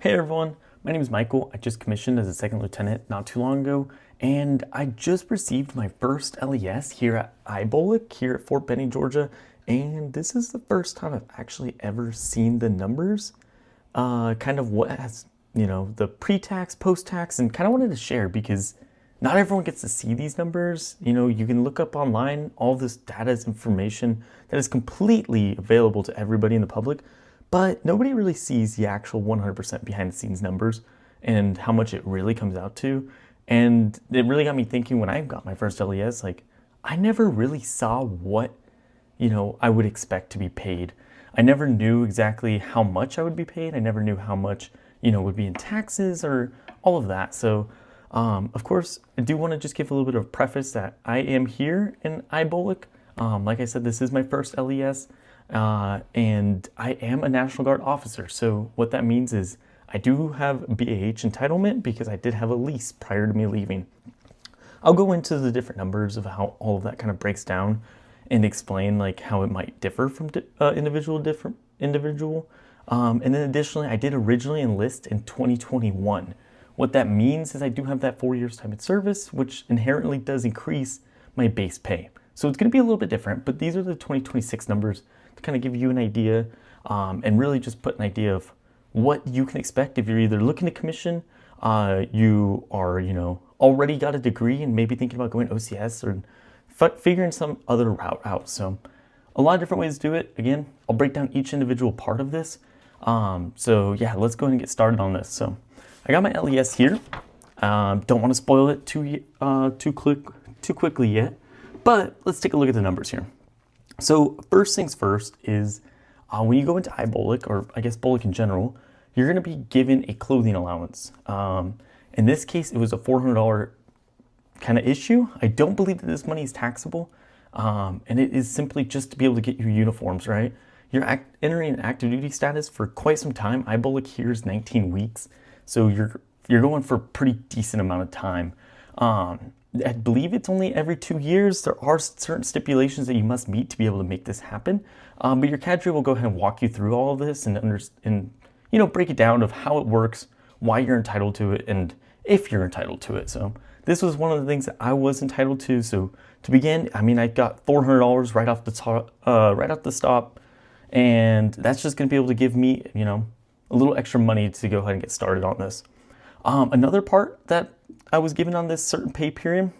Hey everyone, my name is Michael. I just commissioned as a second lieutenant not too long ago, and I just received my first LES here at IBOLIC here at Fort Benning, Georgia, and this is the first time I've actually ever seen the numbers, kind of what has, the pre-tax, post-tax, and kind of wanted to share because not everyone gets to see these numbers. You can look up online, all this data is information that is completely available to everybody in the public, but nobody really sees the actual 100% behind the scenes numbers and how much it really comes out to. And it really got me thinking when I got my first LES, like I never really saw what, I would expect to be paid. I never knew exactly how much I would be paid. I never knew how much, would be in taxes or all of that. So, of course, I do want to just give a little bit of preface that I am here in IBOLIC. Like I said, this is my first LES. And I am a National Guard officer. So what that means is I do have BAH entitlement because I did have a lease prior to me leaving. I'll go into the different numbers of how all of that kind of breaks down and explain like how it might differ from individual. And then additionally, I did originally enlist in 2021. What that means is I do have that 4 years time in service, which inherently does increase my base pay. So it's going to be a little bit different, but these are the 2026 numbers to kind of give you an idea and really just put an idea of what you can expect if you're either looking to commission, you are, already got a degree and maybe thinking about going OCS or figuring some other route out. So a lot of different ways to do it. Again, I'll break down each individual part of this. So yeah, let's go ahead and get started on this. So I got my LES here. Don't want to spoil it too quickly yet, but let's take a look at the numbers here. So first things first is when you go into IBOLIC, or I guess BOLIC in general, you're going to be given a clothing allowance. In this case, it was a $400 kind of issue. I don't believe that this money is taxable, and it is simply just to be able to get your uniforms, right? You're entering an active duty status for quite some time. IBOLIC here is 19 weeks, so you're going for a pretty decent amount of time. I believe it's only every 2 years. There are certain stipulations that you must meet to be able to make this happen. But your cadre will go ahead and walk you through all of this and break it down of how it works, why you're entitled to it, and if you're entitled to it. So this was one of the things that I was entitled to. So to begin, I got $400 right off the stop, and that's just going to be able to give me, a little extra money to go ahead and get started on this. Another part that I was given on this certain pay period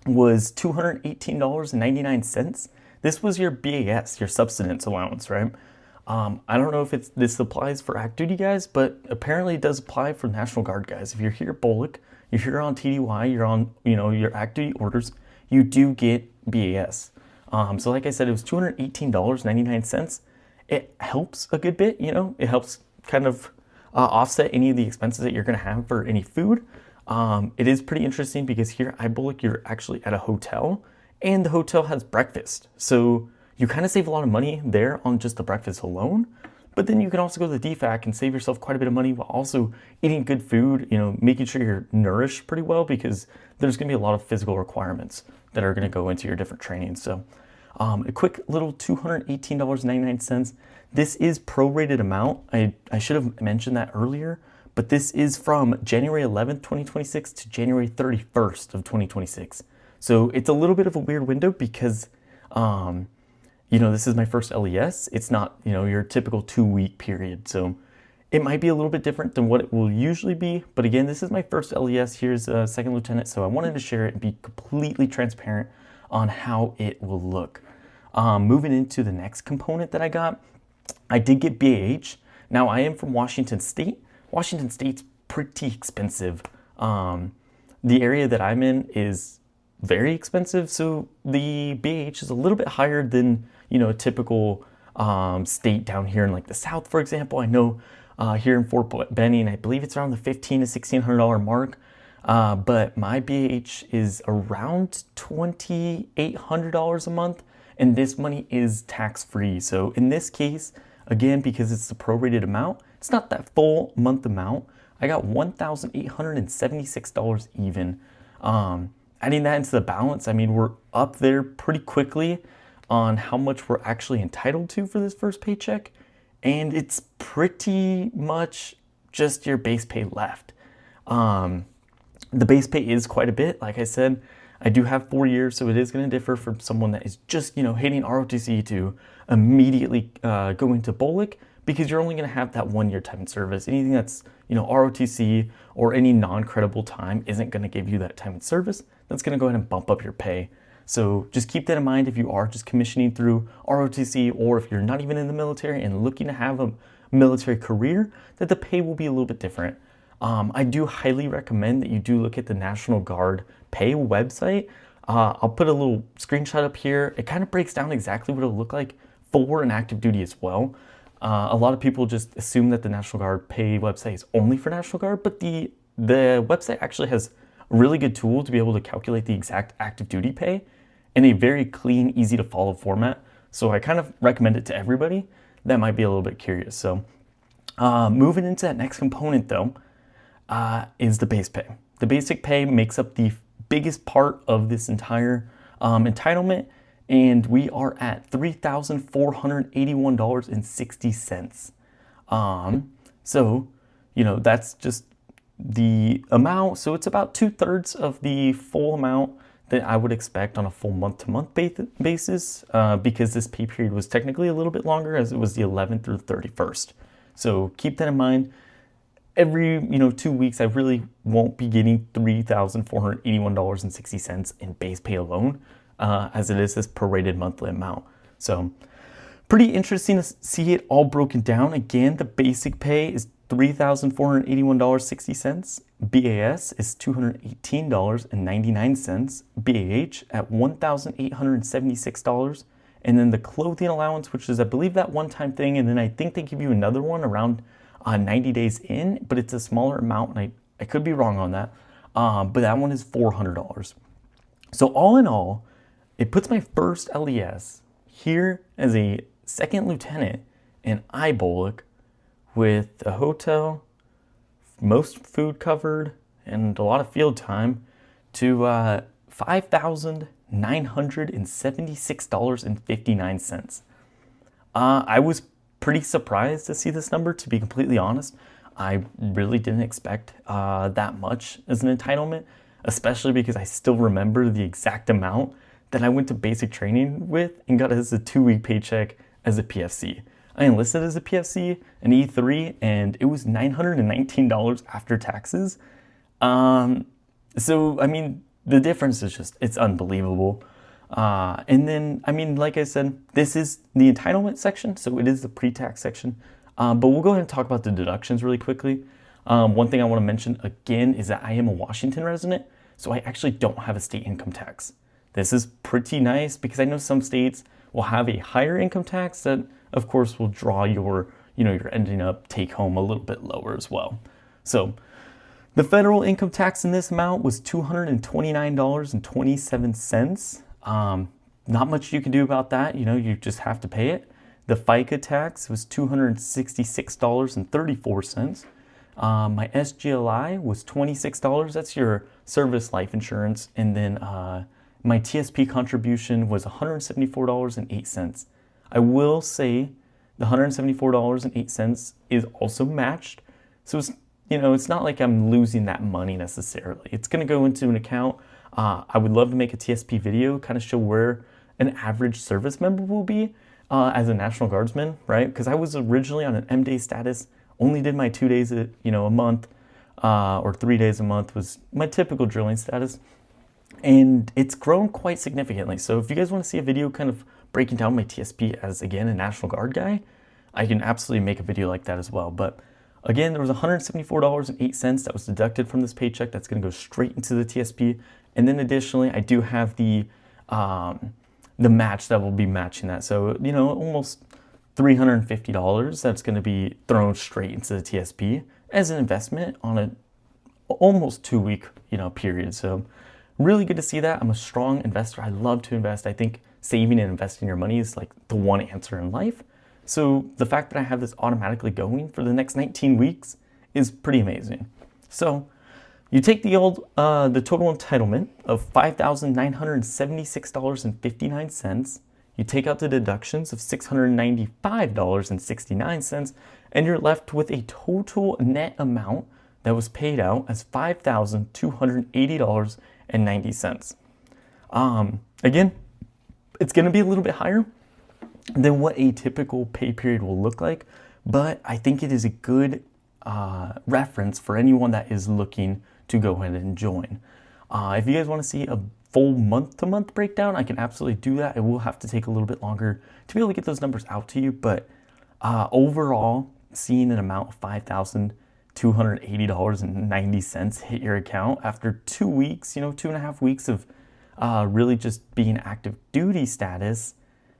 was $218.99. This was your BAS, your subsistence allowance, right? I don't know if this applies for active duty guys, but apparently it does apply for National Guard guys. If you're here at BOLIC, you're here on TDY, you're on, your active duty orders, you do get BAS. So like I said, it was $218.99. It helps a good bit, it helps kind of offset any of the expenses that you're going to have for any food. It is pretty interesting because here at IBOLIC, you're actually at a hotel and the hotel has breakfast. So you kind of save a lot of money there on just the breakfast alone, but then you can also go to the DFAC and save yourself quite a bit of money while also eating good food, making sure you're nourished pretty well because there's going to be a lot of physical requirements that are going to go into your different trainings. So a quick little $218.99. This is prorated amount. I should have mentioned that earlier, but this is from January 11th, 2026 to January 31st of 2026. So it's a little bit of a weird window because, this is my first LES. It's not, your typical 2-week period. So it might be a little bit different than what it will usually be. But again, this is my first LES. Here's a second lieutenant. So I wanted to share it and be completely transparent on how it will look. Moving into the next component that I got, I did get BAH. Now I am from Washington State. Washington State's pretty expensive. The area that I'm in is very expensive, so the BAH is a little bit higher than a typical state down here in like the South, for example. I know here in Fort Benning, I believe it's around the $1,500 to $1,600 mark, but my BAH is around $2,800 a month, and this money is tax-free. So in this case, again, because it's the prorated amount, it's not that full month amount. I got $1,876 even. Adding that into the balance, we're up there pretty quickly on how much we're actually entitled to for this first paycheck. And it's pretty much just your base pay left. The base pay is quite a bit. Like I said, I do have 4 years, so it is going to differ from someone that is just, hitting ROTC to immediately go into BOLIC, because you're only going to have that 1 year time in service. Anything that's, ROTC or any non-credible time isn't going to give you that time in service. That's going to go ahead and bump up your pay. So just keep that in mind if you are just commissioning through ROTC, or if you're not even in the military and looking to have a military career, that the pay will be a little bit different. I do highly recommend that you do look at the National Guard pay website. I'll put a little screenshot up here. It kind of breaks down exactly what it'll look like for an active duty as well. A lot of people just assume that the National Guard pay website is only for National Guard, but the website actually has a really good tool to be able to calculate the exact active duty pay in a very clean, easy to follow format. So I kind of recommend it to everybody that might be a little bit curious. So moving into that next component though, is the base pay. The basic pay makes up the biggest part of this entire entitlement, and we are at $3,481.60. So, that's just the amount. So it's about 2/3 of the full amount that I would expect on a full month-to-month basis, because this pay period was technically a little bit longer, as it was the 11th through the 31st. So keep that in mind. Every 2 weeks, I really won't be getting $3,481.60 in base pay alone, as it is this prorated monthly amount. So pretty interesting to see it all broken down. Again, the basic pay is $3,481.60. BAS is $218.99. BAH at $1,876. And then the clothing allowance, which is, I believe, that one-time thing. And then I think they give you another one around 90 days in, but it's a smaller amount, and I could be wrong on that, but that one is $400. So all in all, it puts my first LES here as a second lieutenant in IBOLIC with a hotel, most food covered, and a lot of field time to $5,976.59. I was pretty surprised to see this number, to be completely honest. I really didn't expect that much as an entitlement, especially because I still remember the exact amount that I went to basic training with and got as a 2-week paycheck as a PFC. I enlisted as a PFC, an E3, and it was $919 after taxes. So, the difference is just, it's unbelievable. And then, like I said, this is the entitlement section, so it is the pre-tax section. But we'll go ahead and talk about the deductions really quickly. One thing I want to mention again is that I am a Washington resident, so I actually don't have a state income tax. This is pretty nice because I know some states will have a higher income tax that, of course, will draw your, you're ending up take home a little bit lower as well. So the federal income tax in this amount was $229.27. Not much you can do about that. You just have to pay it. The FICA tax was $266.34. My SGLI was $26. That's your service life insurance. And then my TSP contribution was $174.08. I will say the $174.08 is also matched. So it's not like I'm losing that money necessarily. It's going to go into an account. I would love to make a TSP video, kind of show where an average service member will be as a National Guardsman, right? Because I was originally on an M-Day status, only did my 2 days a month, or 3 days a month was my typical drilling status. And it's grown quite significantly. So if you guys want to see a video kind of breaking down my TSP as, again, a National Guard guy, I can absolutely make a video like that as well. But again, there was $174.08 that was deducted from this paycheck. That's going to go straight into the TSP. And then additionally, I do have the match that will be matching that. So, almost $350 that's going to be thrown straight into the TSP as an investment on a almost 2-week, period. So really good to see that. I'm a strong investor. I love to invest. I think saving and investing your money is like the one answer in life. So the fact that I have this automatically going for the next 19 weeks is pretty amazing. So you take the total entitlement of $5,976.59. You take out the deductions of $695.69, and you're left with a total net amount that was paid out as $5,280.90. Again, it's going to be a little bit higher than what a typical pay period will look like, but I think it is a good reference for anyone that is looking to go ahead and join. If you guys want to see a full month-to-month breakdown, I can absolutely do that. It will have to take a little bit longer to be able to get those numbers out to you, but overall, seeing an amount of $5,280.90 hit your account after 2 weeks, 2.5 weeks of really just being active duty status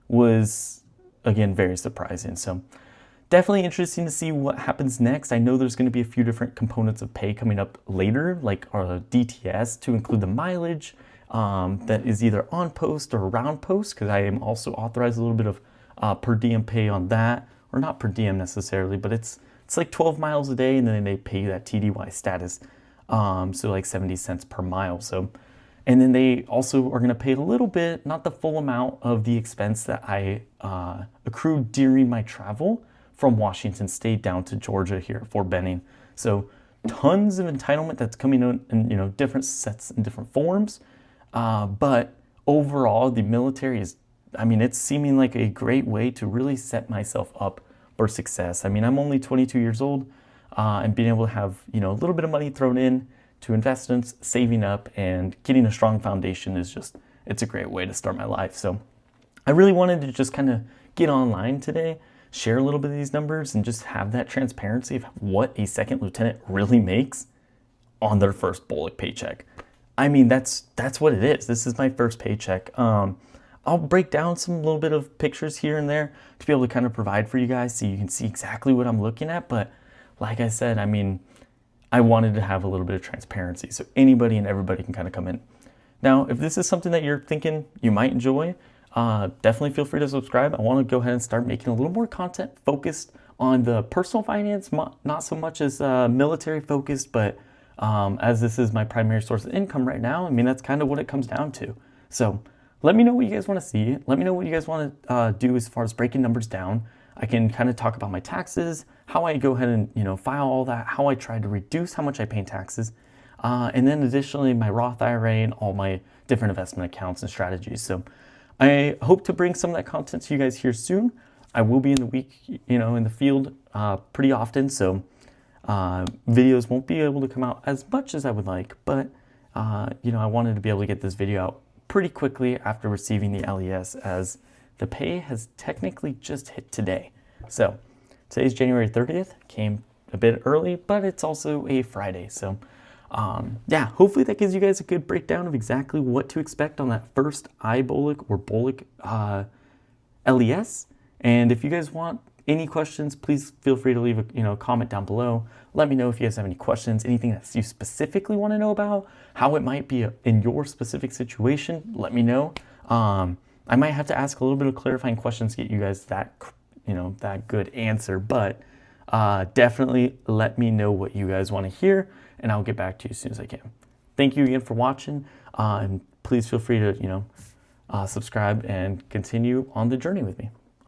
was, again, very surprising. So definitely interesting to see what happens next. I know there's going to be a few different components of pay coming up later, like our DTS, to include the mileage that is either on post or around post, because I am also authorized a little bit of per diem pay on that, or not per diem necessarily, but it's like 12 miles a day, and then they pay that TDY status, so like 70 cents per mile. So, and then they also are going to pay a little bit, not the full amount of the expense that I accrued during my travel from Washington State down to Georgia here at Fort Benning. So tons of entitlement that's coming in different sets and different forms. But overall, the military is, it's seeming like a great way to really set myself up for success. I'm only 22 years old, and being able to have, a little bit of money thrown in to investments, saving up, and getting a strong foundation is it's a great way to start my life. So I really wanted to just kind of get online today, share a little bit of these numbers, and just have that transparency of what a second lieutenant really makes on their first BOLC paycheck. That's what it is. This is my first paycheck. I'll break down some little bit of pictures here and there to be able to kind of provide for you guys so you can see exactly what I'm looking at. But like I said, I wanted to have a little bit of transparency so anybody and everybody can kind of come in. Now, if this is something that you're thinking you might enjoy, definitely feel free to subscribe. I want to go ahead and start making a little more content focused on the personal finance, not so much as military focused, but as this is my primary source of income right now, that's kind of what it comes down to. So let me know what you guys want to see. Let me know what you guys want to do as far as breaking numbers down. I can kind of talk about my taxes, how I go ahead and file all that, how I try to reduce how much I pay in taxes, and then additionally my Roth IRA and all my different investment accounts and strategies. So I hope to bring some of that content to you guys here soon. I will be in the week, in the field pretty often, so videos won't be able to come out as much as I would like, but I wanted to be able to get this video out pretty quickly after receiving the LES, as the pay has technically just hit today. So today's January 30th, came a bit early, but it's also a Friday. So hopefully that gives you guys a good breakdown of exactly what to expect on that first iBOLC or BOLC LES. And if you guys want any questions, please feel free to leave a comment down below. Let me know if you guys have any questions, anything that you specifically want to know about, how it might be in your specific situation. Let me know. I might have to ask a little bit of clarifying questions to get you guys that good answer, but definitely let me know what you guys want to hear, and I'll get back to you as soon as I can. Thank you again for watching, and please feel free to subscribe and continue on the journey with me.